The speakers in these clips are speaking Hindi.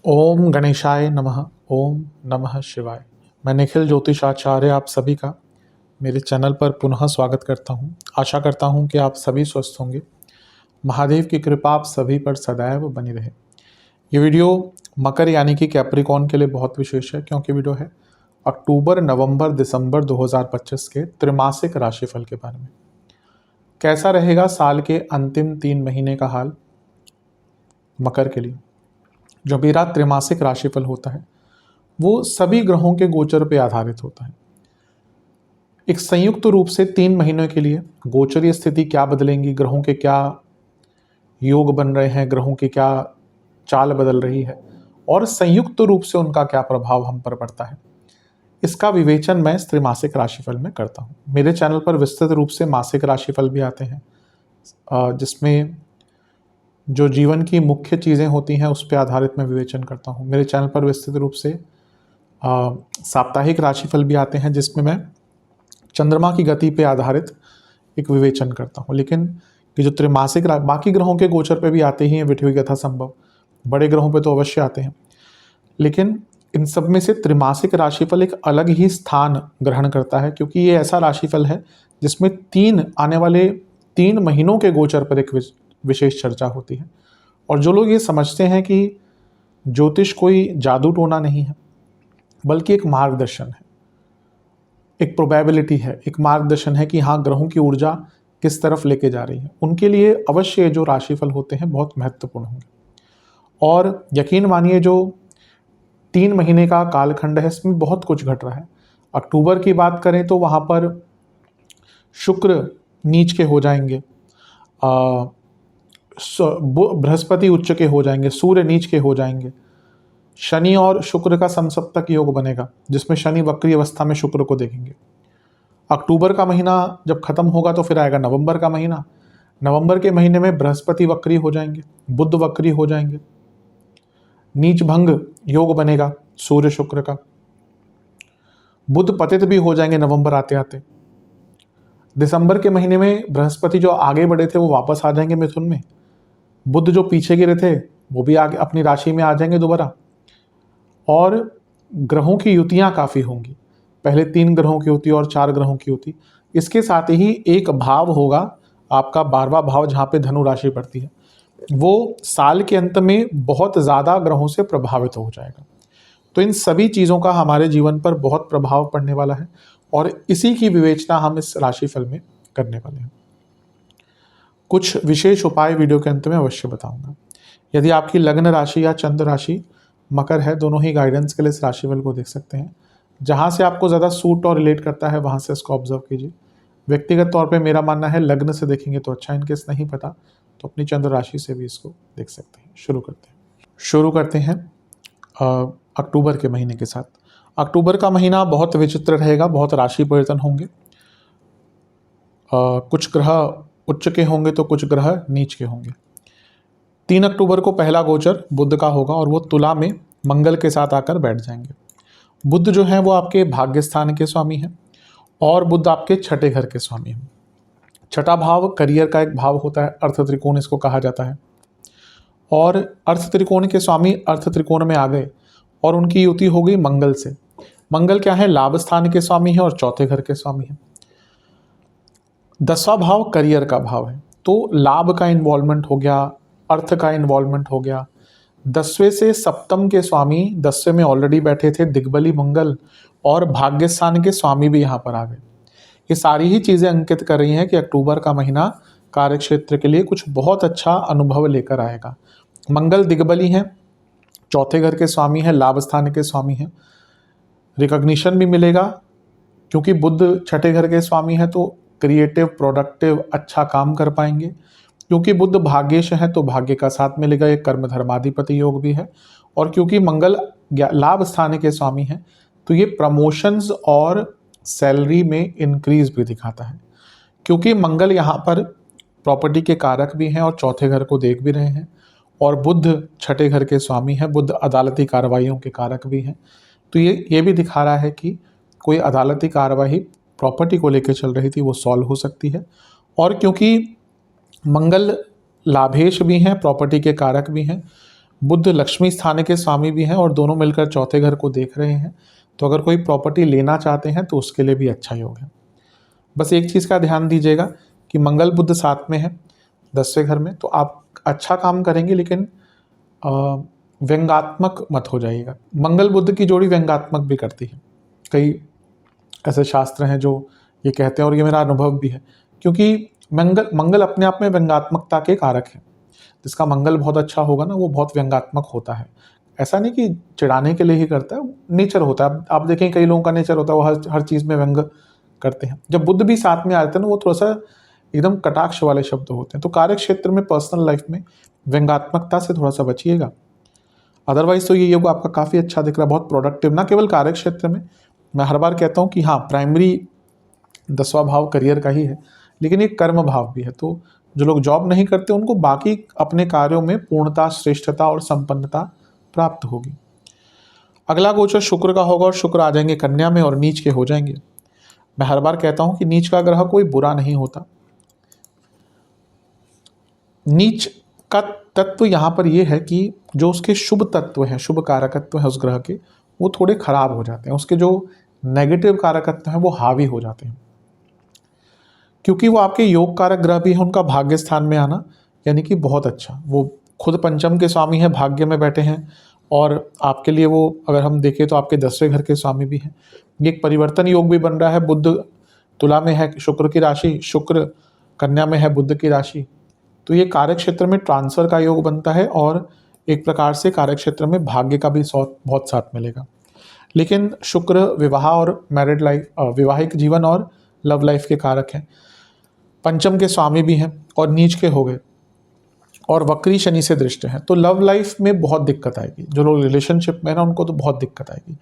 ओम गणेशाय नमः। ओम नमः शिवाय। मैं निखिल ज्योतिषाचार्य आप सभी का मेरे चैनल पर पुनः स्वागत करता हूं। आशा करता हूं कि आप सभी स्वस्थ होंगे। महादेव की कृपा आप सभी पर सदैव बनी रहे। ये वीडियो मकर यानी कि कैप्रिकॉर्न के लिए बहुत विशेष है, क्योंकि वीडियो है अक्टूबर, नवंबर, दिसंबर 2025 के त्रैमासिक राशिफल के बारे में। कैसा रहेगा साल के अंतिम 3 महीने का हाल मकर के लिए। जो मेरा त्रैमासिक राशिफल होता है वो सभी ग्रहों के गोचर पर आधारित होता है। एक संयुक्त रूप से 3 महीनों के लिए गोचरीय स्थिति क्या बदलेंगी, ग्रहों के क्या योग बन रहे हैं, ग्रहों की क्या चाल बदल रही है और संयुक्त रूप से उनका क्या प्रभाव हम पर पड़ता है, इसका विवेचन मैं इस त्रैमासिक राशिफल में करता हूँ। मेरे चैनल पर विस्तृत रूप से मासिक राशिफल भी आते हैं, जिसमें जो जीवन की मुख्य चीज़ें होती हैं उस पर आधारित मैं विवेचन करता हूँ। मेरे चैनल पर विस्तृत रूप से साप्ताहिक राशिफल भी आते हैं, जिसमें मैं चंद्रमा की गति पे आधारित एक विवेचन करता हूँ। लेकिन ये जो त्रैमासिक बाकी ग्रहों के गोचर पे भी आते ही हैं विधि यथा संभव, बड़े ग्रहों पे तो अवश्य आते हैं, लेकिन इन सब में से त्रैमासिक राशिफल एक अलग ही स्थान ग्रहण करता है, क्योंकि ये ऐसा राशिफल है जिसमें आने वाले 3 महीनों के गोचर पर एक विशेष चर्चा होती है। और जो लोग ये समझते हैं कि ज्योतिष कोई जादू टोना नहीं है, बल्कि एक मार्गदर्शन है, एक प्रोबेबिलिटी है, एक मार्गदर्शन है कि हाँ ग्रहों की ऊर्जा किस तरफ लेके जा रही है, उनके लिए अवश्य जो राशिफल होते हैं बहुत महत्वपूर्ण होंगे। और यकीन मानिए जो 3 महीने का कालखंड है इसमें बहुत कुछ घट रहा है। अक्टूबर की बात करें तो वहाँ पर शुक्र नीच के हो जाएंगे, बृहस्पति उच्च के हो जाएंगे, सूर्य नीच के हो जाएंगे, शनि और शुक्र का समसप्तक योग बनेगा जिसमें शनि वक्री अवस्था में शुक्र को देखेंगे। अक्टूबर का महीना जब खत्म होगा तो फिर आएगा नवंबर का महीना। नवंबर के महीने में बृहस्पति वक्री हो जाएंगे, बुध वक्री हो जाएंगे, नीच भंग योग बनेगा सूर्य शुक्र का, बुध पतित भी हो जाएंगे नवंबर आते आते। दिसंबर के महीने में बृहस्पति जो आगे बढ़े थे वो वापस आ जाएंगे मिथुन में, बुध जो पीछे गिरे थे वो भी आगे अपनी राशि में आ जाएंगे दोबारा। और ग्रहों की युतियां काफ़ी होंगी, पहले 3 ग्रहों की होती और 4 ग्रहों की होती। इसके साथ ही एक भाव होगा आपका 12वां भाव, जहाँ पे धनु राशि पड़ती है, वो साल के अंत में बहुत ज़्यादा ग्रहों से प्रभावित हो जाएगा। तो इन सभी चीज़ों का हमारे जीवन पर बहुत प्रभाव पड़ने वाला है और इसी की विवेचना हम इस राशिफल में करने वाले हैं। कुछ विशेष उपाय वीडियो के अंत में अवश्य बताऊंगा। यदि आपकी लग्न राशि या चंद्र राशि मकर है, दोनों ही गाइडेंस के लिए इस राशिफल को देख सकते हैं। जहाँ से आपको ज़्यादा सूट और रिलेट करता है वहाँ से इसको ऑब्जर्व कीजिए। व्यक्तिगत तौर पे मेरा मानना है लग्न से देखेंगे तो अच्छा, इनकेस नहीं पता तो अपनी चंद्र राशि से भी इसको देख सकते हैं। शुरू करते हैं अक्टूबर के महीने के साथ। अक्टूबर का महीना बहुत विचित्र रहेगा, बहुत राशि परिवर्तन होंगे। कुछ ग्रह उच्च के होंगे तो कुछ ग्रह नीच के होंगे। 3 अक्टूबर को पहला गोचर बुध का होगा और वो तुला में मंगल के साथ आकर बैठ जाएंगे। बुध जो है वो आपके भाग्य स्थान के स्वामी हैं और बुध आपके छठे घर के स्वामी हैं। छठा भाव करियर का एक भाव होता है, अर्थ त्रिकोण इसको कहा जाता है। और अर्थ त्रिकोण के स्वामी अर्थ त्रिकोण में आ गए और उनकी युति हो गई मंगल से। मंगल क्या है, लाभ स्थान के स्वामी है और चौथे घर के स्वामी है। 10वां भाव करियर का भाव है, तो लाभ का इन्वॉल्वमेंट हो गया, अर्थ का इन्वॉल्वमेंट हो गया। 10वें से सप्तम के स्वामी 10वें में ऑलरेडी बैठे थे दिग्बली मंगल, और भाग्य स्थान के स्वामी भी यहाँ पर आ गए। ये सारी ही चीज़ें अंकित कर रही हैं कि अक्टूबर का महीना कार्य क्षेत्र के लिए कुछ बहुत अच्छा अनुभव लेकर आएगा। मंगल दिग्बली हैं, चौथे घर के स्वामी हैं, लाभ स्थान के स्वामी हैं। रिकॉग्निशन भी मिलेगा क्योंकि बुध छठे घर के स्वामी हैं, तो क्रिएटिव प्रोडक्टिव अच्छा काम कर पाएंगे। क्योंकि बुध भाग्येश है तो भाग्य का साथ मिलेगा, एक कर्म धर्माधिपति योग भी है। और क्योंकि मंगल लाभ स्थान के स्वामी हैं तो ये प्रमोशंस और सैलरी में इंक्रीज भी दिखाता है। क्योंकि मंगल यहाँ पर प्रॉपर्टी के कारक भी हैं और चौथे घर को देख भी रहे हैं, और बुध छठे घर के स्वामी हैं, बुध अदालती कार्रवाइयों के कारक भी हैं। तो ये भी दिखा रहा है कि कोई अदालती कार्रवाई प्रॉपर्टी को लेकर चल रही थी वो सॉल्व हो सकती है। और क्योंकि मंगल लाभेश भी हैं, प्रॉपर्टी के कारक भी हैं। बुध लक्ष्मी स्थान के स्वामी भी हैं और दोनों मिलकर चौथे घर को देख रहे हैं। तो अगर कोई प्रॉपर्टी लेना चाहते हैं तो उसके लिए भी अच्छा योग है। बस एक चीज़ का ध्यान दीजिएगा कि मंगल बुध साथ में है 10वें घर में, तो आप अच्छा काम करेंगे लेकिन व्यंग्यात्मक मत हो जाइएगा। मंगल बुध की जोड़ी व्यंग्यात्मक भी करती है। कई ऐसे शास्त्र हैं जो ये कहते हैं और ये मेरा अनुभव भी है, क्योंकि मंगल अपने आप में व्यंग्यात्मकता के कारक है। जिसका मंगल बहुत अच्छा होगा ना, वो बहुत व्यंग्यात्मक होता है। ऐसा नहीं कि चिढ़ाने के लिए ही करता है, नेचर होता है। आप देखें कई लोगों का नेचर होता है वो हर चीज़ में व्यंग करते हैं। जब बुध भी साथ में आते हैं ना, वो थोड़ा सा एकदम कटाक्ष वाले शब्द होते हैं। तो कार्य क्षेत्र में, पर्सनल लाइफ में व्यंग्यात्मकता से थोड़ा सा बचिएगा। अदरवाइज तो ये योग आपका काफ़ी अच्छा दिख रहा है, बहुत प्रोडक्टिव। ना केवल कार्य क्षेत्र में, मैं हर बार कहता हूँ कि हाँ, प्राइमरी 10वां भाव करियर का ही है, लेकिन एक कर्म भाव भी है। तो जो लोग जॉब नहीं करते उनको बाकी अपने कार्यों में पूर्णता, श्रेष्ठता और संपन्नता प्राप्त होगी। अगला गोचर शुक्र का होगा और शुक्र आ जाएंगे कन्या में और नीच के हो जाएंगे। मैं हर बार कहता हूं कि नीच का ग्रह कोई बुरा नहीं होता। नीच का तत्व यहां पर यह है कि जो उसके शुभ तत्व हैं, शुभ कारकत्व हैं उस ग्रह के, वो थोड़े खराब हो जाते हैं। उसके जो नेगेटिव कारकत्व हैं वो हावी हो जाते हैं, क्योंकि वो आपके योग कारक ग्रह भी है। उनका भाग्य स्थान में आना यानी कि बहुत अच्छा। वो खुद पंचम के स्वामी हैं, भाग्य में बैठे हैं, और आपके लिए वो अगर हम देखें तो आपके 10वें घर के स्वामी भी हैं। ये एक परिवर्तन योग भी बन रहा है। बुध तुला में है, शुक्र की राशि, शुक्र कन्या में है बुध की राशि। तो ये कार्य क्षेत्र में ट्रांसफर का योग बनता है और एक प्रकार से कार्य क्षेत्र में भाग्य का भी बहुत साथ मिलेगा। लेकिन शुक्र विवाह और मैरिड लाइफ, वैवाहिक जीवन और लव लाइफ के कारक हैं। पंचम के स्वामी भी हैं और नीच के हो गए और वक्री शनि से दृष्ट हैं। तो लव लाइफ में बहुत दिक्कत आएगी। जो लोग रिलेशनशिप में है ना, उनको तो बहुत दिक्कत आएगी।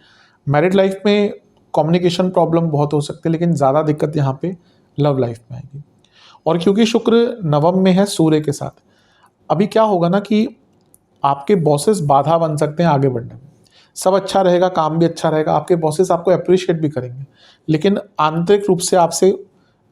मैरिड लाइफ में कम्युनिकेशन प्रॉब्लम बहुत हो सकती है, लेकिन ज़्यादा दिक्कत यहाँ पे लव लाइफ में आएगी। और क्योंकि शुक्र नवम में है सूर्य के साथ, अभी क्या होगा ना कि आपके बॉसेस बाधा बन सकते हैं आगे बढ़ने में। सब अच्छा रहेगा, काम भी अच्छा रहेगा, आपके बॉसेस आपको अप्रिशिएट भी करेंगे, लेकिन आंतरिक रूप से आपसे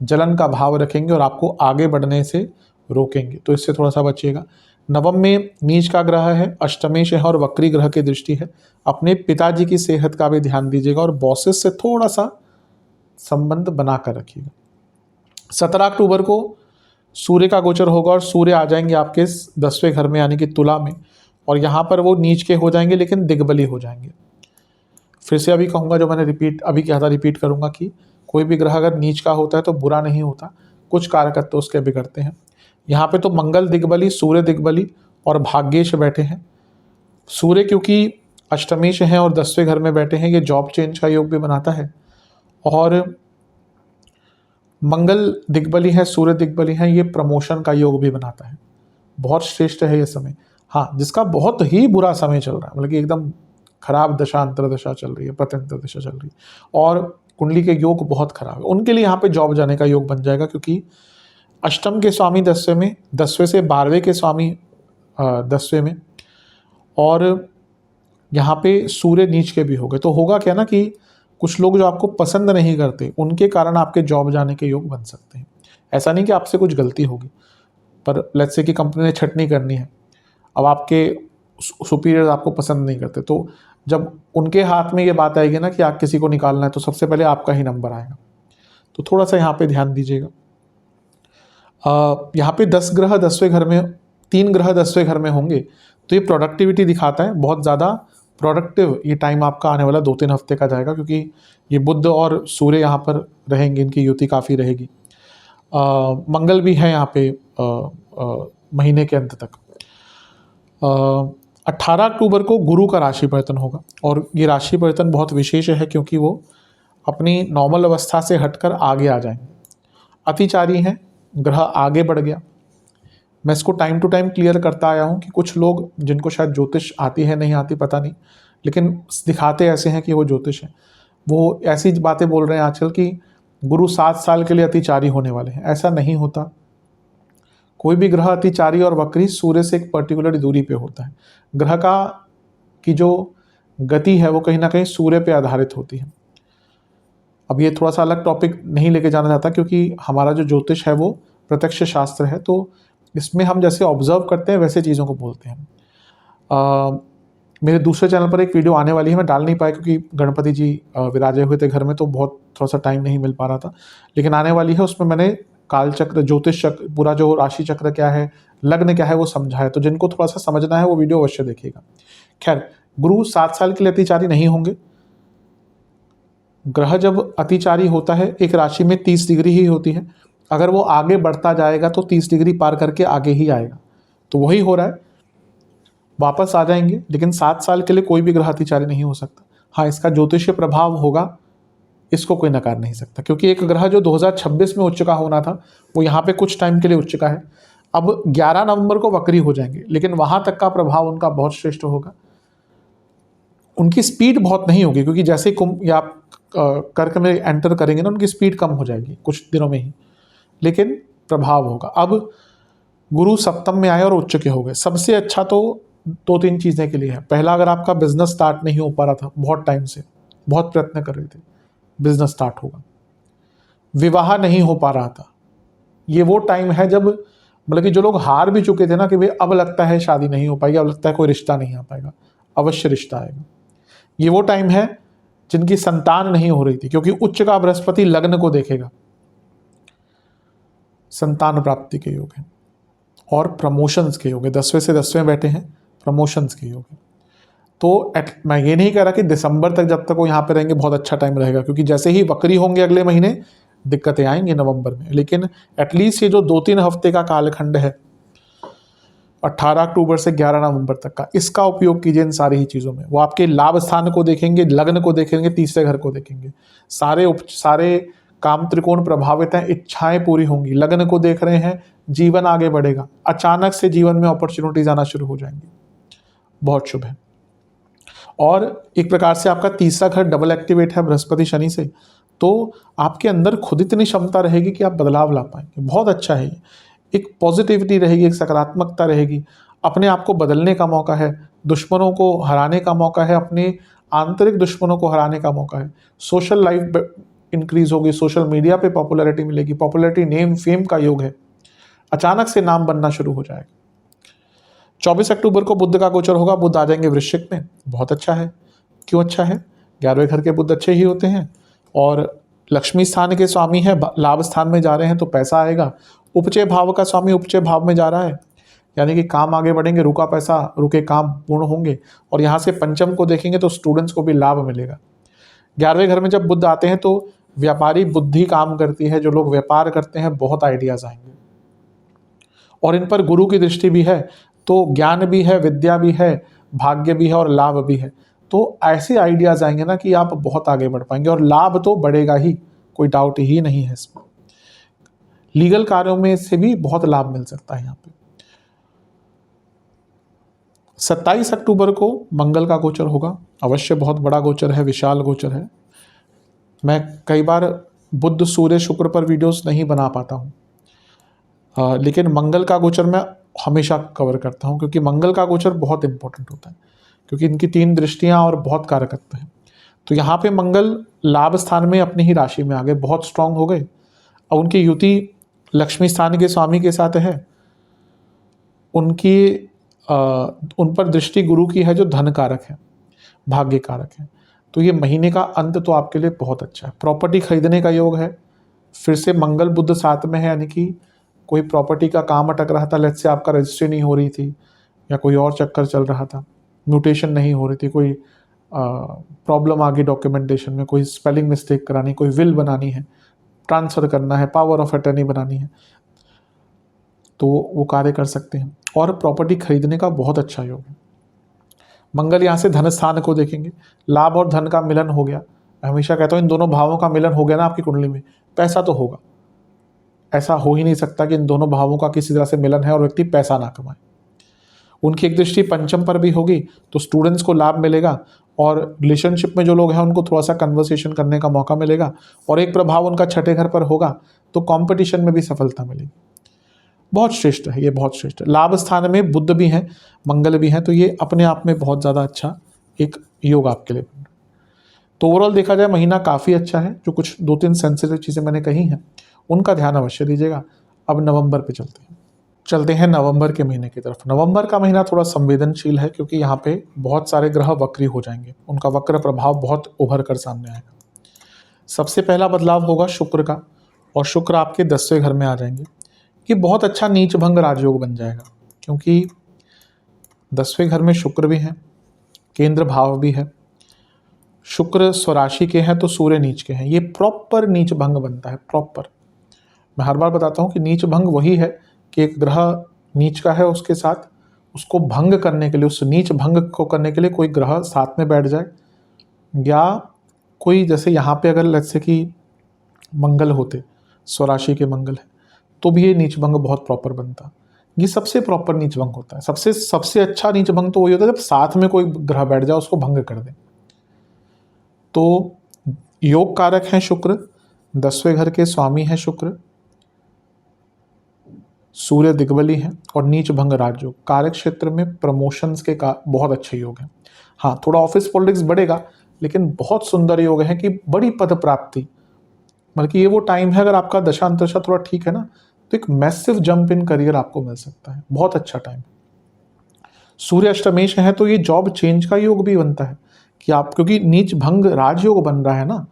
जलन का भाव रखेंगे और आपको आगे बढ़ने से रोकेंगे। तो इससे थोड़ा सा बचिएगा। नवम में नीच का ग्रह है, अष्टमेश है और वक्री ग्रह की दृष्टि है। अपने पिताजी की सेहत का भी ध्यान दीजिएगा और बॉसेस से थोड़ा सा संबंध बनाकर रखिएगा। 17 अक्टूबर को सूर्य का गोचर होगा और सूर्य आ जाएंगे आपके 10वें घर में यानी कि तुला में, और यहाँ पर वो नीच के हो जाएंगे लेकिन दिग्बली हो जाएंगे। फिर से अभी कहूँगा, जो मैंने अभी कहा था रिपीट करूँगा कि कोई भी ग्रह अगर नीच का होता है तो बुरा नहीं होता, कुछ कारकत्व तो उसके बिगड़ते हैं। यहाँ पे तो मंगल दिग्बली, सूर्य दिग्बली और भाग्येश बैठे हैं। सूर्य क्योंकि अष्टमेश हैं और 10वें घर में बैठे हैं, ये जॉब चेंज का योग भी बनाता है। और मंगल दिग्बली है, सूर्य दिग्बली है, ये प्रमोशन का योग भी बनाता है। बहुत श्रेष्ठ है ये समय। हाँ, जिसका बहुत ही बुरा समय चल रहा है, मतलब कि एकदम खराब दशा, अंतरदशा चल रही है, प्रत्यंतर दशा चल रही है और कुंडली के योग बहुत खराब है, उनके लिए यहाँ पे जॉब जाने का योग बन जाएगा। क्योंकि अष्टम के स्वामी 10वें में, 10वें से 12वें के स्वामी 10वें में, और यहाँ पे सूर्य नीच के भी हो गए। तो होगा क्या ना कि कुछ लोग जो आपको पसंद नहीं करते, उनके कारण आपके जॉब जाने के योग बन सकते हैं। ऐसा नहीं कि आपसे कुछ गलती होगी, पर लेट्स से कि कंपनी ने छटनी करनी है, अब आपके सुपीरियर आपको पसंद नहीं करते, तो जब उनके हाथ में ये बात आएगी ना कि आप किसी को निकालना है, तो सबसे पहले आपका ही नंबर आएगा। तो थोड़ा सा यहाँ पे ध्यान दीजिएगा। यहाँ पे 10 ग्रह 10वें घर में, 3 ग्रह 10वें घर में होंगे, तो ये प्रोडक्टिविटी दिखाता है। बहुत ज़्यादा प्रोडक्टिव ये टाइम आपका आने वाला 2-3 हफ्ते का जाएगा, क्योंकि ये बुध और सूर्य यहाँ पर रहेंगे, इनकी युति काफ़ी रहेगी। मंगल भी है यहाँ पे महीने के अंत तक। 18 अक्टूबर को गुरु का राशि परिवर्तन होगा, और ये राशि परिवर्तन बहुत विशेष है क्योंकि वो अपनी नॉर्मल अवस्था से हटकर आगे आ जाएंगे। अतिचारी हैं, ग्रह आगे बढ़ गया। मैं इसको टाइम टू टाइम क्लियर करता आया हूँ कि कुछ लोग जिनको शायद ज्योतिष आती है नहीं आती पता नहीं, लेकिन दिखाते ऐसे हैं कि वो ज्योतिष हैं, वो ऐसी बातें बोल रहे हैं आजकल कि गुरु 7 साल के लिए अतिचारी होने वाले हैं। ऐसा नहीं होता। कोई भी ग्रह अतिचारी और वक्री सूर्य से एक पर्टिकुलर दूरी पे होता है। ग्रह की जो गति है वो कहीं ना कहीं सूर्य पे आधारित होती है। अब ये थोड़ा सा अलग टॉपिक नहीं लेके जाना चाहता, क्योंकि हमारा जो ज्योतिष है वो प्रत्यक्ष शास्त्र है, तो इसमें हम जैसे ऑब्जर्व करते हैं वैसे चीज़ों को बोलते हैं। मेरे दूसरे चैनल पर एक वीडियो आने वाली है, मैं डाल नहीं पाया क्योंकि गणपति जी विराजे हुए थे घर में, तो बहुत थोड़ा सा टाइम नहीं मिल पा रहा था, लेकिन आने वाली है। उसमें मैंने काल चक्र, ज्योतिष चक्र, पूरा जो राशि चक्र क्या है, लग्न क्या है, वो समझा है। तो जिनको थोड़ा सा समझना है वो वीडियो अवश्य देखिएगा। खैर, गुरु 7 साल के लिए अतिचारी नहीं होंगे। ग्रह जब अतिचारी होता है एक राशि में 30 डिग्री ही होती है, अगर वो आगे बढ़ता जाएगा तो 30 डिग्री पार करके आगे ही आएगा। तो वही हो रहा है, वापस आ जाएंगे, लेकिन 7 साल के लिए कोई भी ग्रह अतिचारी नहीं हो सकता। हाँ, इसका ज्योतिषीय प्रभाव होगा, इसको कोई नकार नहीं सकता, क्योंकि एक ग्रह जो 2026 में उच्च का होना था वो यहाँ पे कुछ टाइम के लिए उच्च का है। अब 11 नवंबर को वक्री हो जाएंगे, लेकिन वहां तक का प्रभाव उनका बहुत श्रेष्ठ होगा। उनकी स्पीड बहुत नहीं होगी, क्योंकि जैसे कुंभ या कर्क में एंटर करेंगे ना, उनकी स्पीड कम हो जाएगी कुछ दिनों में ही, लेकिन प्रभाव होगा। अब गुरु सप्तम में आए और उच्च के हो गए, सबसे अच्छा तो 2-3 चीज़ें के लिए है। पहला, अगर आपका बिजनेस स्टार्ट नहीं हो पा रहा था, बहुत टाइम से बहुत प्रयत्न कर रहे थे, बिजनेस स्टार्ट होगा। विवाह नहीं हो पा रहा था, ये वो टाइम है जब मतलब कि जो लोग हार भी चुके थे ना कि भाई अब लगता है शादी नहीं हो पाएगी, अब लगता है कोई रिश्ता नहीं आ पाएगा, अवश्य रिश्ता आएगा। ये वो टाइम है जिनकी संतान नहीं हो रही थी, क्योंकि उच्च का बृहस्पति लग्न को देखेगा, संतान प्राप्ति के योग है और प्रमोशंस के योग है। 10वें से 10वें बैठे हैं, प्रमोशंस के योग है। तो मैं ये नहीं कह रहा कि दिसंबर तक जब तक वो यहाँ पे रहेंगे बहुत अच्छा टाइम रहेगा, क्योंकि जैसे ही वक्री होंगे अगले महीने दिक्कतें आएंगी नवंबर में। लेकिन एटलीस्ट ये जो 2-3 हफ्ते का कालखंड है, 18 अक्टूबर से 11 नवंबर तक का, इसका उपयोग कीजिए इन सारी ही चीज़ों में। वो आपके लाभ स्थान को देखेंगे, लग्न को देखेंगे, तीसरे घर को देखेंगे, सारे काम त्रिकोण प्रभावित हैं, इच्छाएं पूरी होंगी। लग्न को देख रहे हैं, जीवन आगे बढ़ेगा, अचानक से जीवन में अपॉर्चुनिटीज आना शुरू हो जाएंगी, बहुत शुभ है। और एक प्रकार से आपका तीसरा घर डबल एक्टिवेट है बृहस्पति शनि से, तो आपके अंदर खुद इतनी क्षमता रहेगी कि आप बदलाव ला पाएंगे। बहुत अच्छा है ये, एक पॉजिटिविटी रहेगी, एक सकारात्मकता रहेगी, अपने आप को बदलने का मौका है, दुश्मनों को हराने का मौका है, अपने आंतरिक दुश्मनों को हराने का मौका है। सोशल लाइफ इंक्रीज होगी, सोशल मीडिया पे पॉपुलैरिटी मिलेगी, पॉपुलैरिटी, नेम, फेम का योग है, अचानक से नाम बनना शुरू हो जाएगा। 24 अक्टूबर को बुध का गोचर होगा, बुध आ जाएंगे वृश्चिक में, बहुत अच्छा है। क्यों अच्छा है? 11वें घर के बुध अच्छे ही होते हैं, और लक्ष्मी स्थान के स्वामी है, लाभ स्थान में जा रहे हैं तो पैसा आएगा। उपचय भाव का स्वामी उपचय भाव में जा रहा है, यानी कि काम आगे बढ़ेंगे, रुका पैसा, रुके काम पूर्ण होंगे। और यहाँ से पंचम को देखेंगे तो स्टूडेंट्स को भी लाभ मिलेगा। 11वें घर में जब बुध आते हैं तो व्यापारी बुद्धि काम करती है, जो लोग व्यापार करते हैं बहुत आइडियाज आएंगे, और इन पर गुरु की दृष्टि भी है, तो ज्ञान भी है, विद्या भी है, भाग्य भी है और लाभ भी है। तो ऐसे आइडियाज आएंगे ना कि आप बहुत आगे बढ़ पाएंगे, और लाभ तो बढ़ेगा ही, कोई डाउट ही नहीं है इसमें। लीगल कार्यों में से भी बहुत लाभ मिल सकता है यहाँ पे। 27 अक्टूबर को मंगल का गोचर होगा, अवश्य बहुत बड़ा गोचर है, विशाल गोचर है। मैं कई बार बुध, सूर्य, शुक्र पर वीडियोस नहीं बना पाता हूँ, लेकिन मंगल का गोचर मैं हमेशा कवर करता हूँ, क्योंकि मंगल का गोचर बहुत इंपॉर्टेंट होता है, क्योंकि इनकी 3 दृष्टियाँ और बहुत कारकत्व है। तो यहाँ पे मंगल लाभ स्थान में अपनी ही राशि में आ गए, बहुत स्ट्रांग हो गए। अब उनकी युति लक्ष्मी स्थान के स्वामी के साथ है, उनकी उन पर दृष्टि गुरु की है, जो धन कारक है, भाग्य कारक है। तो ये महीने का अंत तो आपके लिए बहुत अच्छा है। प्रॉपर्टी खरीदने का योग है, फिर से मंगल बुध साथ में है, यानी कि कोई प्रॉपर्टी का काम अटक रहा था, लेट्स से आपका रजिस्ट्री नहीं हो रही थी, या कोई और चक्कर चल रहा था, म्यूटेशन नहीं हो रही थी, कोई प्रॉब्लम आ गई डॉक्यूमेंटेशन में, कोई स्पेलिंग मिस्टेक करानी, कोई विल बनानी है, ट्रांसफ़र करना है, पावर ऑफ अटर्नी बनानी है, तो वो कार्य कर सकते हैं। और प्रॉपर्टी खरीदने का बहुत अच्छा योग है। मंगल यहाँ से धन स्थान को देखेंगे, लाभ और धन का मिलन हो गया। मैं हमेशा कहता हूँ इन दोनों भावों का मिलन हो गया ना आपकी कुंडली में, पैसा तो होगा। ऐसा हो ही नहीं सकता कि इन दोनों भावों का किसी तरह से मिलन है और व्यक्ति पैसा ना कमाए। उनकी एक दृष्टि पंचम पर भी होगी, तो स्टूडेंट्स को लाभ मिलेगा, और रिलेशनशिप में जो लोग हैं उनको थोड़ा सा कन्वर्सेशन करने का मौका मिलेगा। और एक प्रभाव उनका छठे घर पर होगा, तो कंपटीशन में भी सफलता मिलेगी। बहुत श्रेष्ठ है ये, बहुत श्रेष्ठ है। लाभ स्थान में बुध भी हैं, मंगल भी हैं, तो ये अपने आप में बहुत ज़्यादा अच्छा एक योग आपके लिए। तो ओवरऑल देखा जाए महीना काफ़ी अच्छा है। जो कुछ 2-3 सेंसिटिव चीज़ें मैंने कही हैं उनका ध्यान अवश्य दीजिएगा। अब नवंबर पे चलते हैं। चलते हैं नवंबर के महीने की तरफ। नवंबर का महीना थोड़ा संवेदनशील है क्योंकि यहाँ पे बहुत सारे ग्रह वक्री हो जाएंगे, उनका वक्र प्रभाव बहुत उभर कर सामने आएगा। सबसे पहला बदलाव होगा शुक्र का, और शुक्र आपके 10वें घर में आ जाएंगे। ये बहुत अच्छा नीच भंग राजयोग बन जाएगा क्योंकि 10वें घर में शुक्र भी है, केंद्र भाव भी है, शुक्र स्वराशि के हैं तो सूर्य नीच के हैं। ये प्रॉपर नीच भंग बनता है, प्रॉपर। मैं हर बार बताता हूँ कि नीच भंग वही है कि एक ग्रह नीच का है, उसके साथ उसको भंग करने के लिए, उस नीच भंग को करने के लिए कोई ग्रह साथ में बैठ जाए, या कोई जैसे यहाँ पे अगर लेट्स से कि मंगल होते, स्वराशि के मंगल है, तो भी ये नीच भंग बहुत प्रॉपर बनता। ये सबसे प्रॉपर नीच भंग होता है। सबसे अच्छा नीच भंग तो वही होता है जब साथ में कोई ग्रह बैठ जाए, उसको भंग कर दे। तो योग कारक हैं शुक्र, 10वें घर के स्वामी हैं शुक्र, सूर्य दिग्बली है, और नीच भंग राजयोग। कार्य क्षेत्र में प्रमोशंस के का बहुत अच्छे योग हैं। हाँ, थोड़ा ऑफिस पॉलिटिक्स बढ़ेगा, लेकिन बहुत सुंदर योग है कि बड़ी पद प्राप्ति, बल्कि ये वो टाइम है अगर आपका दशा अंतरशा थोड़ा ठीक है ना, तो एक मैसिव जंप इन करियर आपको मिल सकता है। बहुत अच्छा टाइम। सूर्य अष्टमेश है तो ये जॉब चेंज का योग भी बनता है कि आप, क्योंकि नीच भंग राजयोग बन रहा है ना,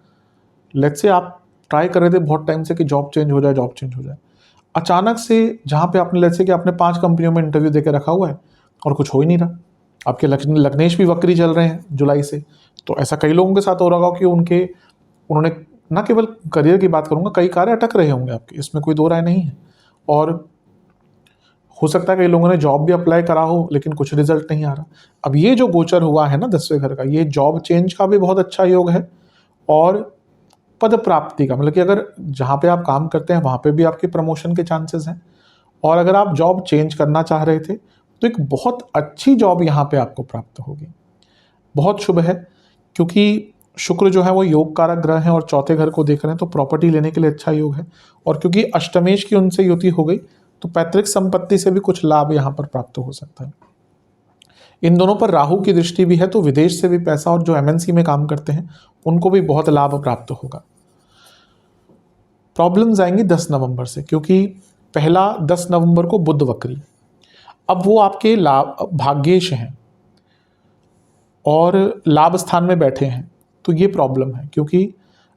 लेट्स से आप ट्राई कर रहे थे बहुत टाइम से कि जॉब चेंज हो जाए, जॉब चेंज हो जाए, अचानक से जहाँ पे आपने लेट्स से कि आपने 5 कंपनियों में इंटरव्यू देके रखा हुआ है और कुछ हो ही नहीं रहा, आपके लग्नेश भी वक्री चल रहे हैं जुलाई से, तो ऐसा कई लोगों के साथ हो रहा होगा कि उन्होंने ना केवल करियर की बात करूंगा, कई कार्य अटक रहे होंगे आपके, इसमें कोई दो राय नहीं है। और हो सकता है कई लोगों ने जॉब भी अप्लाई करा हो लेकिन कुछ रिजल्ट नहीं आ रहा। अब ये जो गोचर हुआ है ना 10वें घर का, ये जॉब चेंज का भी बहुत अच्छा योग है, और पद प्राप्ति का, मतलब कि अगर जहाँ पे आप काम करते हैं वहाँ पे भी आपके प्रमोशन के चांसेस हैं, और अगर आप जॉब चेंज करना चाह रहे थे तो एक बहुत अच्छी जॉब यहाँ पे आपको प्राप्त होगी। बहुत शुभ है क्योंकि शुक्र जो है वो योग कारक ग्रह है और चौथे घर को देख रहे हैं, तो प्रॉपर्टी लेने के लिए अच्छा योग है। और क्योंकि अष्टमेश की उनसे युति हो गई तो पैतृक संपत्ति से भी कुछ लाभ यहाँ पर प्राप्त हो सकता है। इन दोनों पर राहु की दृष्टि भी है तो विदेश से भी पैसा, और जो एमएनसी में काम करते हैं उनको भी बहुत लाभ प्राप्त होगा। प्रॉब्लम्स आएंगी 10 नवंबर से, क्योंकि पहला 10 नवंबर को बुध वक्री, अब वो आपके लाभ भाग्येश हैं और लाभ स्थान में बैठे हैं, तो ये प्रॉब्लम है क्योंकि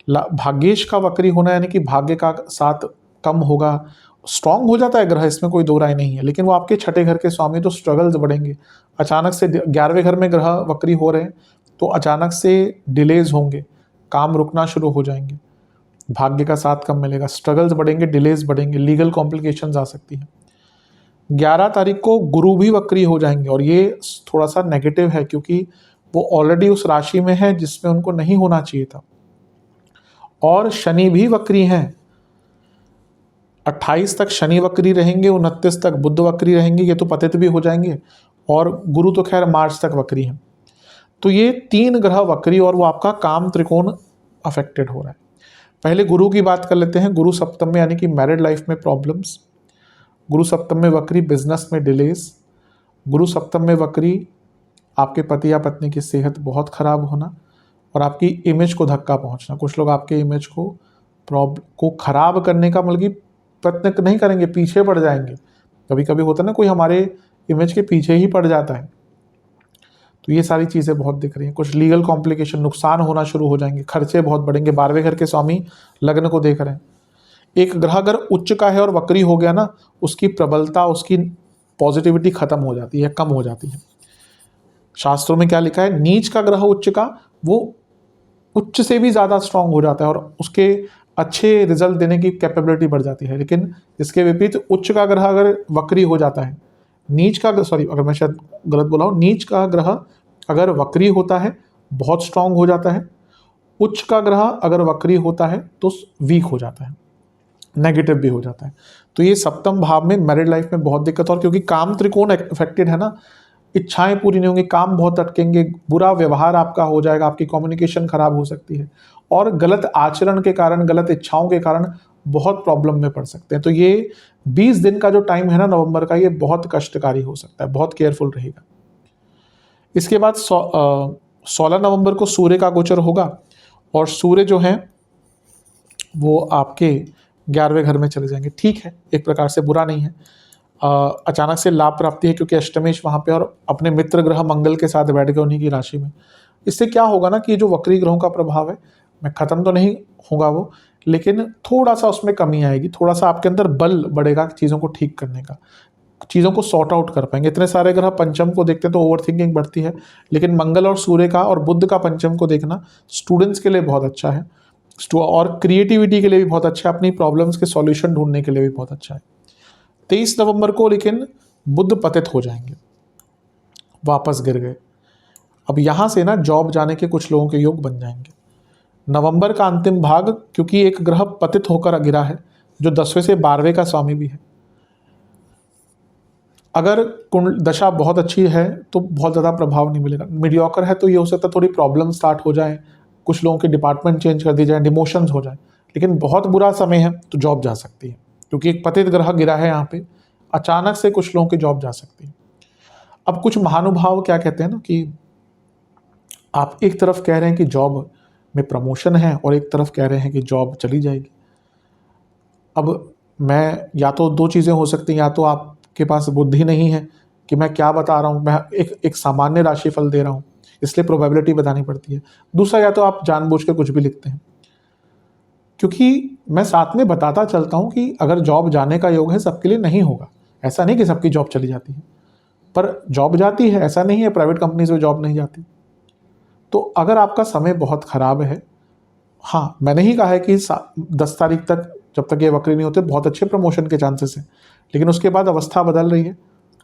भाग्येश का वक्री होना यानी कि भाग्य का साथ कम होगा। स्ट्रांग हो जाता है ग्रह, इसमें कोई दो राय नहीं है, लेकिन वो आपके छठे घर के स्वामी, तो स्ट्रगल्स बढ़ेंगे। अचानक से 11वें घर में ग्रह वक्री हो रहे हैं तो अचानक से डिलेज होंगे, काम रुकना शुरू हो जाएंगे, भाग्य का साथ कम मिलेगा, स्ट्रगल्स बढ़ेंगे, डिलेज बढ़ेंगे, लीगल कॉम्प्लिकेशंस आ सकती हैं। 11 तारीख को गुरु भी वक्री हो जाएंगे, और ये थोड़ा सा नेगेटिव है क्योंकि वो ऑलरेडी उस राशि में है जिसमें उनको नहीं होना चाहिए था। और शनि भी वक्री हैं, 28 तक शनि वक्री रहेंगे, 29 तक बुध वक्री रहेंगे, ये तो पतित भी हो जाएंगे, और गुरु तो खैर मार्च तक वक्री हैं। तो ये 3 ग्रह वक्री, और वो आपका काम त्रिकोण अफेक्टेड हो रहा है। पहले गुरु की बात कर लेते हैं। गुरु सप्तम में यानी कि मैरिड लाइफ में प्रॉब्लम्स, गुरु सप्तम में वक्री बिजनेस में डिलेस, गुरु सप्तम में वक्री आपके पति या पत्नी की सेहत बहुत खराब होना, और आपकी इमेज को धक्का पहुंचना। कुछ लोग आपके इमेज को खराब करने का मतलब कि प्रयत्न नहीं करेंगे, पीछे पड़ जाएंगे। कभी कभी होता है ना, कोई हमारे इमेज के पीछे ही पड़ जाता है, तो ये सारी चीज़ें बहुत दिख रही हैं। कुछ लीगल कॉम्प्लिकेशन, नुकसान होना शुरू हो जाएंगे, खर्चे बहुत बढ़ेंगे। 12वें घर के स्वामी लग्न को देख रहे हैं। एक ग्रह अगर उच्च का है और वक्री हो गया ना, उसकी प्रबलता, उसकी पॉजिटिविटी खत्म हो जाती है, कम हो जाती है। शास्त्रों में क्या लिखा है, नीच का ग्रह उच्च का, वो उच्च से भी ज़्यादा स्ट्रांग हो जाता है और उसके अच्छे रिजल्ट देने की कैपेबिलिटी बढ़ जाती है। लेकिन इसके विपरीत उच्च का ग्रह अगर वक्री हो जाता है, नीच का, सॉरी अगर मैं शायद गलत बोला हूँ, नीच का ग्रह अगर वक्री होता है बहुत स्ट्रांग हो जाता है, उच्च का ग्रह अगर वक्री होता है तो वीक हो जाता है, नेगेटिव भी हो जाता है। तो ये सप्तम भाव में मैरिड लाइफ में बहुत दिक्कत, और क्योंकि काम त्रिकोण अफेक्टेड है ना, इच्छाएं पूरी नहीं होंगी, काम बहुत अटकेंगे, बुरा व्यवहार आपका हो जाएगा, आपकी कम्युनिकेशन खराब हो सकती है, और गलत आचरण के कारण, गलत इच्छाओं के कारण बहुत प्रॉब्लम में पड़ सकते हैं। तो ये 20 दिन का जो टाइम है ना नवंबर का, ये बहुत कष्टकारी हो सकता है, बहुत केयरफुल रहेगा। इसके बाद 16 नवंबर को सूर्य का गोचर होगा, और सूर्य जो है वो आपके 11वें घर में चले जाएंगे। ठीक है, एक प्रकार से बुरा नहीं है। अचानक से लाभ प्राप्ति है क्योंकि अष्टमेश वहाँ पे और अपने मित्र ग्रह मंगल के साथ बैठ गए उन्हीं की राशि में। इससे क्या होगा ना कि ये जो वक्री ग्रहों का प्रभाव है, मैं खत्म तो नहीं होगा वो, लेकिन थोड़ा सा उसमें कमी आएगी, थोड़ा सा आपके अंदर बल बढ़ेगा चीज़ों को ठीक करने का, चीज़ों को सॉर्ट आउट कर पाएंगे। इतने सारे ग्रह पंचम को देखते हैं तो ओवर थिंकिंग बढ़ती है, लेकिन मंगल और सूर्य का और बुध का पंचम को देखना स्टूडेंट्स के लिए बहुत अच्छा है, और क्रिएटिविटी के लिए भी बहुत अच्छा है, अपनी प्रॉब्लम्स के सॉल्यूशन ढूंढने के लिए भी बहुत अच्छा है। 23 नवंबर को लेकिन बुध पतित हो जाएंगे, वापस गिर गए। अब यहाँ से ना जॉब जाने के कुछ लोगों के योग बन जाएंगे। नवंबर का अंतिम भाग, क्योंकि एक ग्रह पतित होकर गिरा है जो 10वें से 12वें का स्वामी भी है, अगर कुंडली दशा बहुत अच्छी है तो बहुत ज़्यादा प्रभाव नहीं मिलेगा। मीडियोकर है तो ये हो सकता है थोड़ी प्रॉब्लम स्टार्ट हो जाए, कुछ लोगों के डिपार्टमेंट चेंज कर दी जाए, डिमोशंस हो जाए। लेकिन बहुत बुरा समय है तो जॉब जा सकती है, क्योंकि एक पतित ग्रह गिरा है यहाँ पे, अचानक से कुछ लोगों की जॉब जा सकती है। अब कुछ महानुभाव क्या कहते हैं ना कि आप एक तरफ कह रहे हैं कि जॉब में प्रमोशन है और एक तरफ कह रहे हैं कि जॉब चली जाएगी। अब मैं, या तो दो चीज़ें हो सकती हैं, या तो आपके पास बुद्धि नहीं है कि मैं क्या बता रहा हूँ, मैं एक सामान्य राशिफल दे रहा हूँ इसलिए प्रोबेबिलिटी बतानी पड़ती है। दूसरा, या तो आप जानबूझ के कुछ भी लिखते हैं, क्योंकि मैं साथ में बताता चलता हूँ कि अगर जॉब जाने का योग है सबके लिए नहीं होगा। ऐसा नहीं कि सबकी जॉब चली जाती है, पर जॉब जाती है, ऐसा नहीं है प्राइवेट कंपनीज में जॉब नहीं जाती। तो अगर आपका समय बहुत ख़राब है, हाँ मैंने ही कहा है कि 10 तारीख तक जब तक ये वक्री नहीं होते बहुत अच्छे प्रमोशन के चांसेस हैं, लेकिन उसके बाद अवस्था बदल रही है।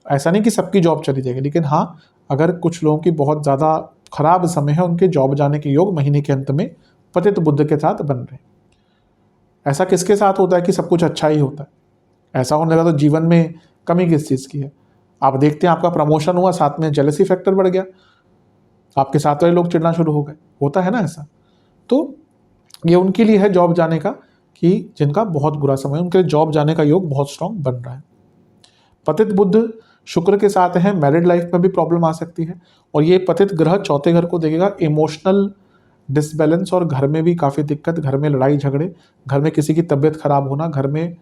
ऐसा नहीं कि सबकी जॉब चली जाएगी, लेकिन हाँ अगर कुछ लोगों की बहुत ज़्यादा खराब समय है, उनके जॉब जाने के योग महीने के अंत में पतित बुध के साथ बन रहे हैं। ऐसा किसके साथ होता है कि सब कुछ अच्छा ही होता है? ऐसा होने लगा तो जीवन में कमी किस चीज़ की है? आप देखते हैं आपका प्रमोशन हुआ, साथ में जेलसी फैक्टर बढ़ गया, आपके साथ वाले लोग चिढ़ना शुरू हो गए, होता है ना ऐसा। तो ये उनके लिए है जॉब जाने का, कि जिनका बहुत बुरा समय है उनके लिए जॉब जाने का योग बहुत स्ट्रांग बन रहा है। पतित बुध शुक्र के साथ है, मैरिड लाइफ में भी प्रॉब्लम आ सकती है, और ये पतित ग्रह चौथे घर को देखेगा, इमोशनल डिसबैलेंस और घर में भी काफ़ी दिक्कत, घर में लड़ाई झगड़े, घर में किसी की तबीयत खराब होना, घर में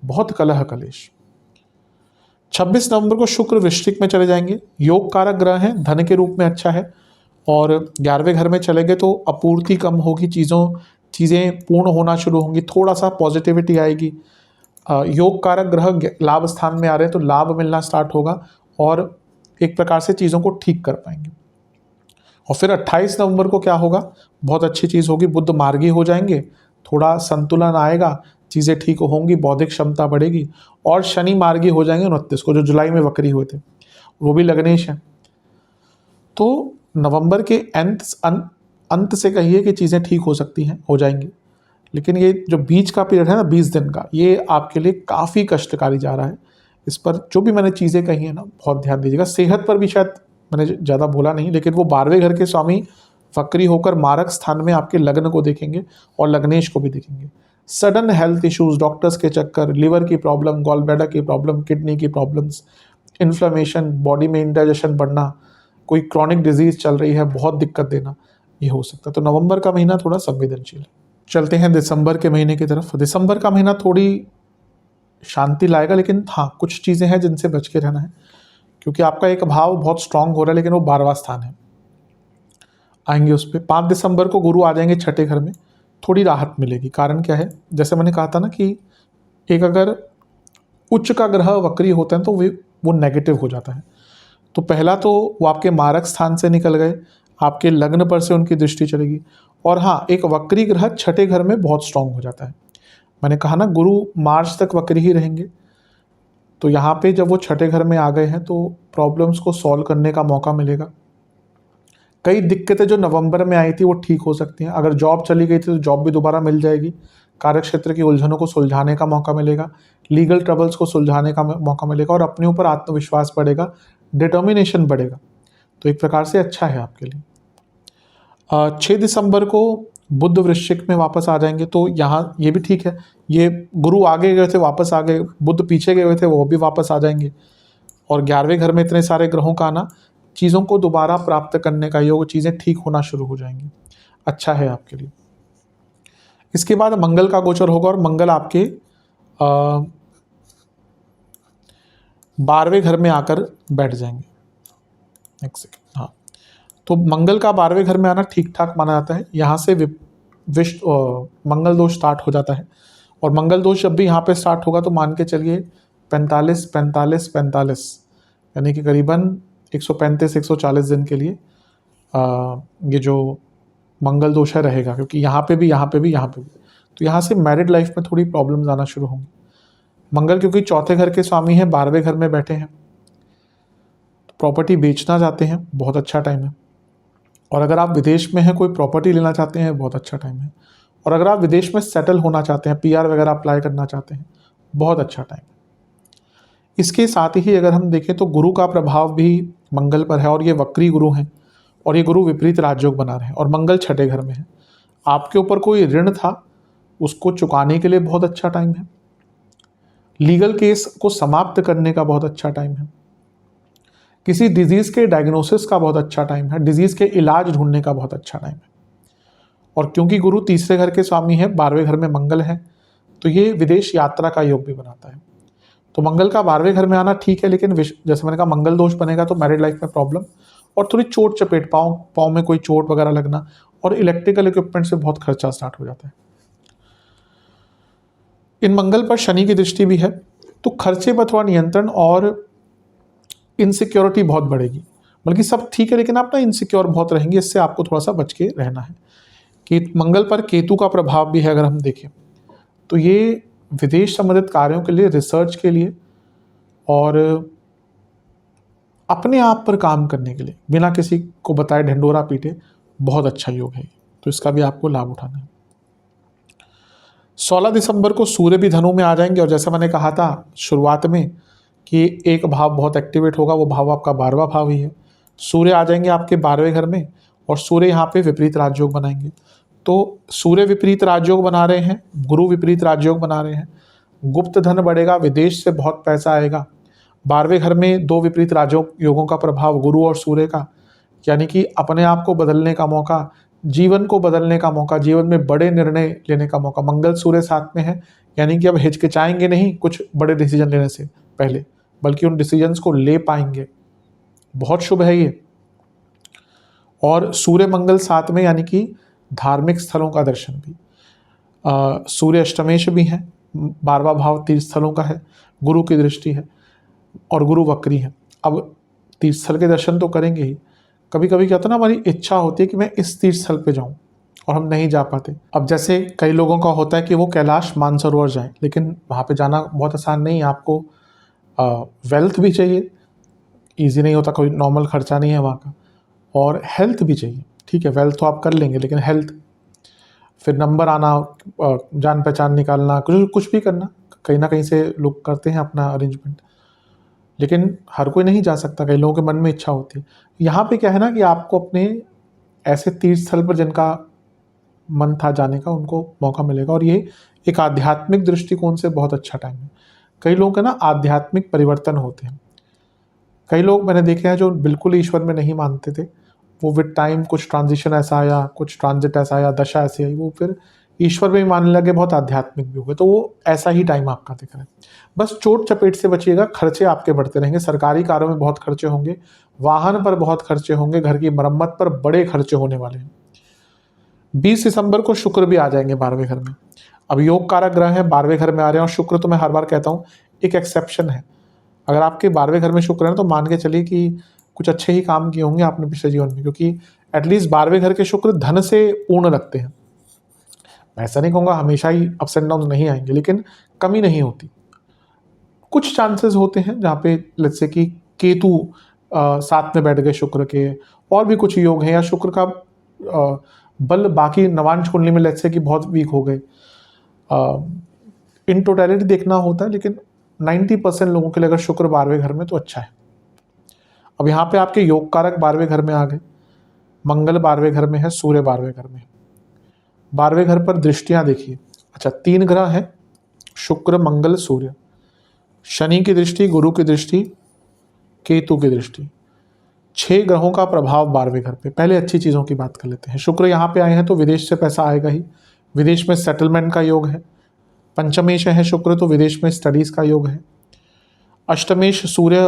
बहुत कलह कलेश। 26 नवंबर को शुक्र वृश्चिक में चले जाएंगे, योग कारक ग्रह हैं, धन के रूप में अच्छा है, और 11वें घर में चले गए तो अपूर्ति कम होगी, चीज़ें पूर्ण होना शुरू होंगी, थोड़ा सा पॉजिटिविटी आएगी। योग कारक ग्रह लाभ स्थान में आ रहे हैं तो लाभ मिलना स्टार्ट होगा, और एक प्रकार से चीज़ों को ठीक कर पाएंगे। और फिर 28 नवंबर को क्या होगा, बहुत अच्छी चीज़ होगी, बुध मार्गी हो जाएंगे, थोड़ा संतुलन आएगा, चीज़ें ठीक होंगी, बौद्धिक क्षमता बढ़ेगी, और शनि मार्गी हो जाएंगे 29 को, जो जुलाई में वक्री हुए थे, वो भी लग्नेश हैं। तो नवंबर के अंत से कहिए कि चीज़ें ठीक हो सकती हैं, हो जाएंगी, लेकिन ये जो बीच का पीरियड है ना 20 दिन का, ये आपके लिए काफ़ी कष्टकारी जा रहा है। इस पर जो भी मैंने चीज़ें कही है ना बहुत ध्यान दीजिएगा। सेहत पर भी शायद मैंने ज़्यादा बोला नहीं, लेकिन वो 12वें घर के स्वामी वक्री होकर मारक स्थान में आपके लग्न को देखेंगे और लग्नेश को भी देखेंगे। सडन हेल्थ इश्यूज, डॉक्टर्स के चक्कर, लिवर की प्रॉब्लम, गॉल ब्लैडर की प्रॉब्लम, किडनी की प्रॉब्लम्स, इन्फ्लेमेशन, बॉडी में इंडाइजेशन बढ़ना, कोई क्रॉनिक डिजीज़ चल रही है, बहुत दिक्कत देना, ये हो सकता है। तो नवंबर का महीना थोड़ा संवेदनशील है। चलते हैं दिसंबर के महीने की तरफ। दिसंबर का महीना थोड़ी शांति लाएगा, लेकिन हाँ कुछ चीज़ें हैं जिनसे बच के रहना है, क्योंकि आपका एक भाव बहुत स्ट्रांग हो रहा है, लेकिन वो 12वां स्थान है, आएंगे उस पर। 5 दिसंबर को गुरु आ जाएंगे छठे घर में, थोड़ी राहत मिलेगी। कारण क्या है, जैसे मैंने कहा था ना कि एक अगर उच्च का ग्रह वक्री होता है तो वो नेगेटिव हो जाता है। तो पहला तो वो आपके मारक स्थान से निकल गए, आपके लग्न पर से उनकी दृष्टि चलेगी, और हाँ एक वक्री ग्रह छठे घर में बहुत स्ट्रांग हो जाता है। मैंने कहा ना गुरु मार्च तक वक्री ही रहेंगे, तो यहाँ पे जब वो छठे घर में आ गए हैं तो प्रॉब्लम्स को सॉल्व करने का मौका मिलेगा। कई दिक्कतें जो नवंबर में आई थी वो ठीक हो सकती हैं। अगर जॉब चली गई थी तो जॉब भी दोबारा मिल जाएगी, कार्यक्षेत्र की उलझनों को सुलझाने का मौका मिलेगा, लीगल ट्रबल्स को सुलझाने का मौका मिलेगा, और अपने ऊपर आत्मविश्वास बढ़ेगा, डिटर्मिनेशन बढ़ेगा। तो एक प्रकार से अच्छा है आपके लिए। 6 दिसंबर को बुध वृश्चिक में वापस आ जाएंगे, तो यहाँ ये भी ठीक है, ये गुरु आगे गए थे वापस आ गए, बुध पीछे गए हुए थे वो भी वापस आ जाएंगे, और 11वें घर में इतने सारे ग्रहों का आना चीज़ों को दोबारा प्राप्त करने का योग, चीज़ें ठीक होना शुरू हो जाएंगी, अच्छा है आपके लिए। इसके बाद मंगल का गोचर होगा, और मंगल आपके 12वें घर में आकर बैठ जाएंगे। एक सेकेंड, हाँ, तो मंगल का 12वें घर में आना ठीक ठाक माना जाता है। यहाँ से मंगल दोष स्टार्ट हो जाता है, और मंगल दोष जब भी यहाँ पे स्टार्ट होगा तो मान के चलिए 45 45 45 यानी कि करीबन 135 140 दिन के लिए ये जो मंगल दोष है रहेगा, क्योंकि यहाँ पे भी यहाँ पे भी यहाँ पे भी, तो यहाँ से मैरिड लाइफ में थोड़ी प्रॉब्लम्स आना शुरू होंगी। मंगल क्योंकि चौथे घर के स्वामी हैं, 12वें घर में बैठे हैं, तो प्रॉपर्टी बेचना चाहते हैं, बहुत अच्छा टाइम है। और अगर आप विदेश में हैं, कोई प्रॉपर्टी लेना चाहते हैं, बहुत अच्छा टाइम है। और अगर आप विदेश में सेटल होना चाहते हैं, पीआर वगैरह अप्लाई करना चाहते हैं, बहुत अच्छा टाइम है। इसके साथ ही अगर हम देखें तो गुरु का प्रभाव भी मंगल पर है, और ये वक्री गुरु हैं, और ये गुरु विपरीत राजयोग बना रहे हैं, और मंगल छठे घर में है। आपके ऊपर कोई ऋण था, उसको चुकाने के लिए बहुत अच्छा टाइम है। लीगल केस को समाप्त करने का बहुत अच्छा टाइम है। किसी डिजीज़ के डायग्नोसिस का बहुत अच्छा टाइम है। डिजीज़ के इलाज ढूंढने का बहुत अच्छा टाइम है। और क्योंकि गुरु तीसरे घर के स्वामी है, 12वें घर में मंगल है, तो ये विदेश यात्रा का योग भी बनाता है। तो मंगल का 12वें घर में आना ठीक है, लेकिन जैसे मैंने कहा मंगल दोष बनेगा तो मैरिड लाइफ में प्रॉब्लम, और थोड़ी चोट चपेट, पाँव में कोई चोट वगैरह लगना, और इलेक्ट्रिकल इक्विपमेंट से बहुत खर्चा स्टार्ट हो जाता है। इन मंगल पर शनि की दृष्टि भी है, तो खर्चे पर थोड़ा नियंत्रण और इनसिक्योरिटी बहुत बढ़ेगी। बल्कि सब ठीक है, लेकिन आप ना इनसिक्योर बहुत रहेंगे, इससे आपको थोड़ा सा बच के रहना है। कि मंगल पर केतु का प्रभाव भी है, अगर हम देखें तो ये विदेश संबंधित कार्यों के लिए, रिसर्च के लिए, और अपने आप पर काम करने के लिए, बिना किसी को बताए ढिंडोरा पीटे, बहुत अच्छा योग है। तो इसका भी आपको लाभ उठाना है। 16 दिसंबर को सूर्य भी धनु में आ जाएंगे, और जैसा मैंने कहा था शुरुआत में कि एक भाव बहुत एक्टिवेट होगा, वो भाव आपका 12वां भाव ही है। सूर्य आ जाएंगे आपके 12वें घर में, और सूर्य यहाँ पे विपरीत राजयोग बनाएंगे। तो सूर्य विपरीत राजयोग बना रहे हैं, गुरु विपरीत राजयोग बना रहे हैं, गुप्त धन बढ़ेगा, विदेश से बहुत पैसा आएगा। 12वें घर में दो विपरीत राजयोग योगों का प्रभाव, गुरु और सूर्य का, यानी कि अपने आप को बदलने का मौका, जीवन को बदलने का मौका, जीवन में बड़े निर्णय लेने का मौका। मंगल सूर्य साथ में है, यानी कि अब हिचकिचाएंगे नहीं कुछ बड़े डिसीजन लेने से पहले, बल्कि उन डिसीजंस को ले पाएंगे। बहुत शुभ है ये। और सूर्य मंगल साथ में, यानी कि धार्मिक स्थलों का दर्शन भी। सूर्य अष्टमेश भी है, 12वां भाव तीर्थ स्थलों का है, गुरु की दृष्टि है, और गुरु वक्री है। अब तीर्थ स्थल के दर्शन तो करेंगे ही। कभी कभी क्या होता है ना, हमारी इच्छा होती है कि मैं इस तीर्थ स्थल पे जाऊं, और हम नहीं जा पाते। अब जैसे कई लोगों का होता है कि वो कैलाश मानसरोवर जाए, लेकिन वहाँ पे जाना बहुत आसान नहीं है। आपको वेल्थ भी चाहिए, ईजी नहीं होता, कोई नॉर्मल खर्चा नहीं है वहाँ का, और हेल्थ भी चाहिए। ठीक है, वेल्थ तो आप कर लेंगे, लेकिन हेल्थ, फिर नंबर आना, जान पहचान निकालना, कुछ भी करना, कहीं ना कहीं से लोग करते हैं अपना अरेंजमेंट, लेकिन हर कोई नहीं जा सकता। कई लोगों के मन में इच्छा होती है। यहाँ पे क्या है ना कि आपको अपने ऐसे तीर्थ स्थल पर जिनका मन था जाने का, उनको मौका मिलेगा, और ये एक आध्यात्मिक दृष्टिकोण से बहुत अच्छा टाइम है। कई लोगों के ना आध्यात्मिक परिवर्तन होते हैं। कई लोग मैंने देखे हैं जो बिल्कुल ईश्वर में नहीं मानते थे, वो विद टाइम कुछ ट्रांजिशन ऐसा आया, कुछ ट्रांजिट ऐसा आया, दशा ऐसी आई, वो फिर ईश्वर में भी मानने लगे, बहुत आध्यात्मिक भी हो गए। तो वो ऐसा ही टाइम आपका दिख रहा है। बस चोट चपेट से बचिएगा, खर्चे आपके बढ़ते रहेंगे। सरकारी कार्यों में बहुत खर्चे होंगे, वाहन पर बहुत खर्चे होंगे, घर की मरम्मत पर बड़े खर्चे होने वाले हैं। 20 दिसंबर को शुक्र भी आ जाएंगे 12वें घर में। अब योग कारक ग्रह हैं, 12वें घर में आ रहे हैं, और शुक्र तो मैं हर बार कहता हूँ एक एक्सेप्शन है। अगर आपके 12वें घर में शुक्र है तो मान के चलिए कि कुछ अच्छे ही काम किए होंगे आपने पिछले जीवन में, क्योंकि एटलीस्ट 12वें घर के शुक्र धन से पूर्ण लगते हैं। मैं ऐसा नहीं कहूँगा हमेशा ही अप्स एंड डाउन नहीं आएंगे, लेकिन कमी नहीं होती। कुछ चांसेस होते हैं जहाँ पे लेट्स से कि केतु साथ में बैठ गए शुक्र के, और भी कुछ योग हैं, या शुक्र का बल बाकी नवांश कुंडली में लेट्स से कि बहुत वीक हो गए। इन टोटलिटी देखना होता है, लेकिन 90% लोगों के लिए अगर शुक्र 12वें घर में तो अच्छा है। अब यहाँ पे आपके योग कारक 12वें घर में आ गए। मंगल 12वें घर में है, सूर्य 12वें घर में है। 12वें घर पर दृष्टियां देखिए। अच्छा, 3 ग्रह हैं, शुक्र मंगल सूर्य। शनि की दृष्टि, गुरु की दृष्टि, केतु की दृष्टि। 6 ग्रहों का प्रभाव 12वें घर पे। पहले अच्छी चीज़ों की बात कर लेते हैं। शुक्र यहाँ पे आए हैं तो विदेश से पैसा आएगा ही, विदेश में सेटलमेंट का योग है। पंचमेश है शुक्र, तो विदेश में स्टडीज़ का योग है। अष्टमेश सूर्य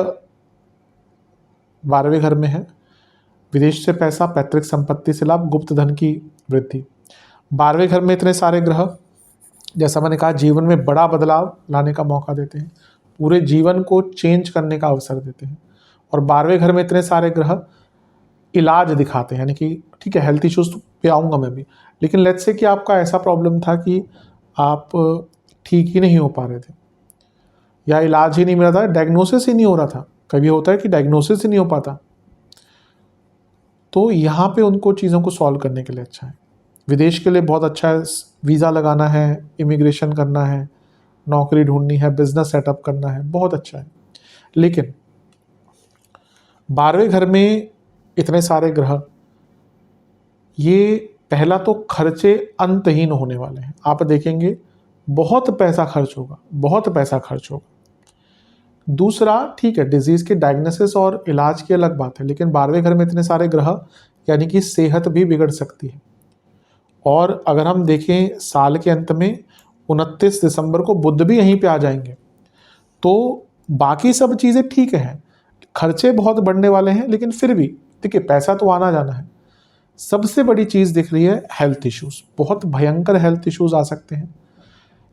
12वें घर में है। विदेश से पैसा, पैतृक संपत्ति से लाभ, गुप्त धन की वृद्धि। 12वें घर में इतने सारे ग्रह, जैसा मैंने कहा, जीवन में बड़ा बदलाव लाने का मौका देते हैं, पूरे जीवन को चेंज करने का अवसर देते हैं। और 12वें घर में इतने सारे ग्रह इलाज दिखाते हैं, यानी कि ठीक है, हेल्थ इश्यूज पे आऊँगा मैं भी, लेकिन लेट्स से कि आपका ऐसा प्रॉब्लम था कि आप ठीक ही नहीं हो पा रहे थे, या इलाज ही नहीं मिल रहा था, डायग्नोसिस ही नहीं हो रहा था। कभी होता है कि डायग्नोसिस ही नहीं हो पाता, तो यहाँ पे उनको चीज़ों को सॉल्व करने के लिए अच्छा है। विदेश के लिए बहुत अच्छा है, वीज़ा लगाना है, इमिग्रेशन करना है, नौकरी ढूंढनी है, बिजनेस सेटअप करना है, बहुत अच्छा है। लेकिन 12वें घर में इतने सारे ग्रह, ये पहला तो खर्चे अंतहीन होने वाले हैं। आप देखेंगे बहुत पैसा खर्च होगा, बहुत पैसा खर्च होगा। दूसरा, ठीक है, डिजीज़ के डायग्नोसिस और इलाज की अलग बात है, लेकिन 12वें घर में इतने सारे ग्रह, यानी कि सेहत भी बिगड़ सकती है। और अगर हम देखें साल के अंत में 29 दिसंबर को बुध भी यहीं पे आ जाएंगे, तो बाकी सब चीज़ें ठीक हैं, खर्चे बहुत बढ़ने वाले हैं, लेकिन फिर भी देखिए पैसा तो आना जाना है। सबसे बड़ी चीज़ दिख रही है हेल्थ इश्यूज़, बहुत भयंकर हेल्थ इश्यूज़ आ सकते हैं।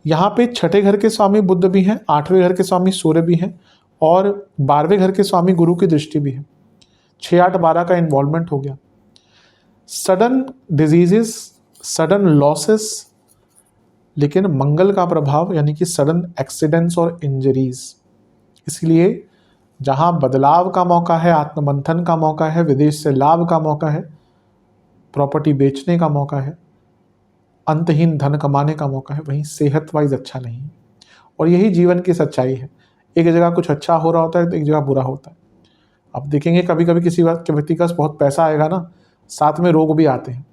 यहाँ पे 6ठे घर के स्वामी बुध भी हैं, 8वें घर के स्वामी सूर्य भी हैं, और 12वें घर के स्वामी गुरु की दृष्टि भी है। 6, 8, 12 का इन्वॉल्वमेंट हो गया। सडन डिजीजेस, सडन लॉसेस, लेकिन मंगल का प्रभाव, यानी कि सडन एक्सीडेंट्स और इंजरीज। इसलिए जहाँ बदलाव का मौका है, आत्ममंथन का मौका है, विदेश से लाभ का मौका है, प्रॉपर्टी बेचने का मौका है, अंतहीन धन कमाने का मौका है, वहीं सेहत वाइज अच्छा नहीं है। और यही जीवन की सच्चाई है, एक जगह कुछ अच्छा हो रहा होता है तो एक जगह बुरा होता है। आप देखेंगे कभी कभी किसी व्यक्ति का बहुत पैसा आएगा ना, साथ में रोग भी आते हैं।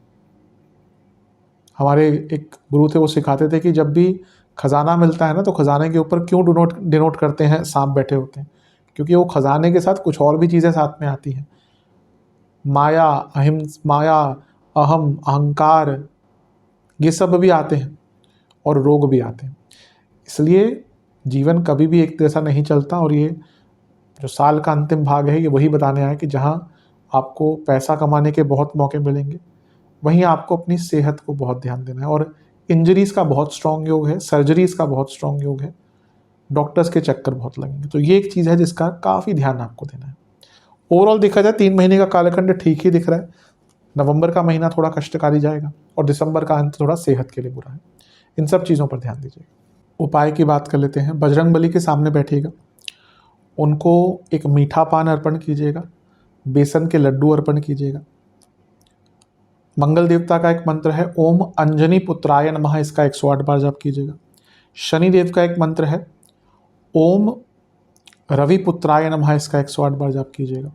हमारे एक गुरु थे, वो सिखाते थे कि जब भी खजाना मिलता है ना, तो खजाने के ऊपर क्यों डिनोट करते हैं सांप बैठे होते हैं, क्योंकि वो खजाने के साथ कुछ और भी चीज़ें साथ में आती हैं। माया, माया, अहम, अहंकार, ये सब भी आते हैं, और रोग भी आते हैं। इसलिए जीवन कभी भी एक जैसा नहीं चलता, और ये जो साल का अंतिम भाग है, ये वही बताने आया कि जहाँ आपको पैसा कमाने के बहुत मौके मिलेंगे, वहीं आपको अपनी सेहत को बहुत ध्यान देना है। और इंजरीज़ का बहुत स्ट्रॉन्ग योग है, सर्जरीज़ का बहुत स्ट्रॉन्ग योग है, डॉक्टर्स के चक्कर बहुत लगेंगे। तो ये एक चीज़ है जिसका काफ़ी ध्यान आपको देना है। ओवरऑल देखा जाए 3 महीने का कालखंड ठीक ही दिख रहा है। नवंबर का महीना थोड़ा कष्टकारी जाएगा, और दिसंबर का अंत थोड़ा सेहत के लिए बुरा है। इन सब चीज़ों पर ध्यान दीजिएगा। उपाय की बात कर लेते हैं। बजरंग बली के सामने बैठिएगा, उनको एक मीठा पान अर्पण कीजिएगा, बेसन के लड्डू अर्पण कीजिएगा। मंगल देवता का एक मंत्र है ओम अंजनी पुत्राय नमः, इसका 108 बार जाप कीजिएगा। शनि देव का एक मंत्र है ओम रवि पुत्राय नमः, इसका 108 बार जाप कीजिएगा।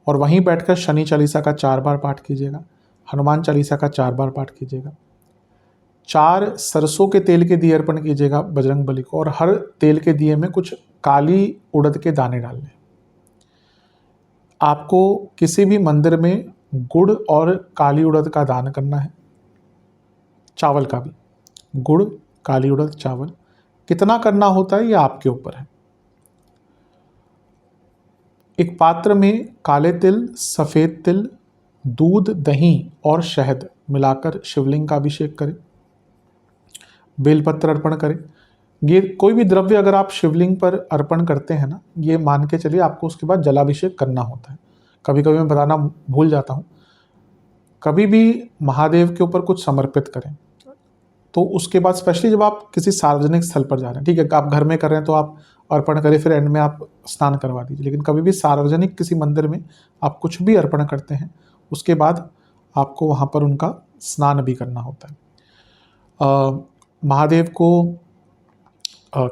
और वहीं बैठकर शनि चालीसा का 4 बार पाठ कीजिएगा, हनुमान चालीसा का 4 बार पाठ कीजिएगा। 4 सरसों के तेल के दिए अर्पण कीजिएगा बजरंग बली को, और हर तेल के दिए में कुछ काली उड़द के दाने डालने। आपको किसी भी मंदिर में गुड़ और काली उड़द का दान करना है, चावल का भी, गुड़, काली उड़द, चावल। कितना करना होता है ये आपके ऊपर है। एक पात्र में काले तिल, सफ़ेद तिल, दूध, दही और शहद मिलाकर शिवलिंग का अभिषेक करें, बेलपत्र अर्पण करें। ये कोई भी द्रव्य अगर आप शिवलिंग पर अर्पण करते हैं ना, ये मान के चलिए आपको उसके बाद जलाभिषेक करना होता है। कभी कभी मैं बताना भूल जाता हूँ। कभी भी महादेव के ऊपर कुछ समर्पित करें तो उसके बाद, स्पेशली जब आप किसी सार्वजनिक स्थल पर जा रहे हैं, ठीक है, आप घर में कर रहे हैं तो आप अर्पण करें, फिर एंड में आप स्नान करवा दीजिए। लेकिन कभी भी सार्वजनिक किसी मंदिर में आप कुछ भी अर्पण करते हैं, उसके बाद आपको वहाँ पर उनका स्नान भी करना होता है। महादेव को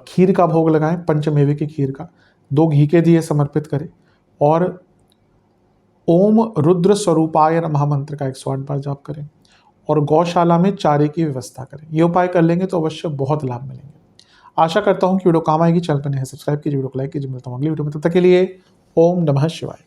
खीर का भोग लगाएं, पंचमेवे की खीर का, 2 घी के दिए समर्पित करें, और ओम रुद्र स्वरूपाय नमः मंत्र का 108 बार जाप करें, और गौशाला में चारे की व्यवस्था करें। ये उपाय कर लेंगे तो अवश्य बहुत लाभ मिलेंगे। आशा करता हूँ कि वीडियो काम आएगी। चैनल पर नए हैं सब्सक्राइब कीजिए, वीडियो को लाइक कीजिए। मिलता हूँ अगली वीडियो में, तब तक के लिए ओम नमः शिवाय।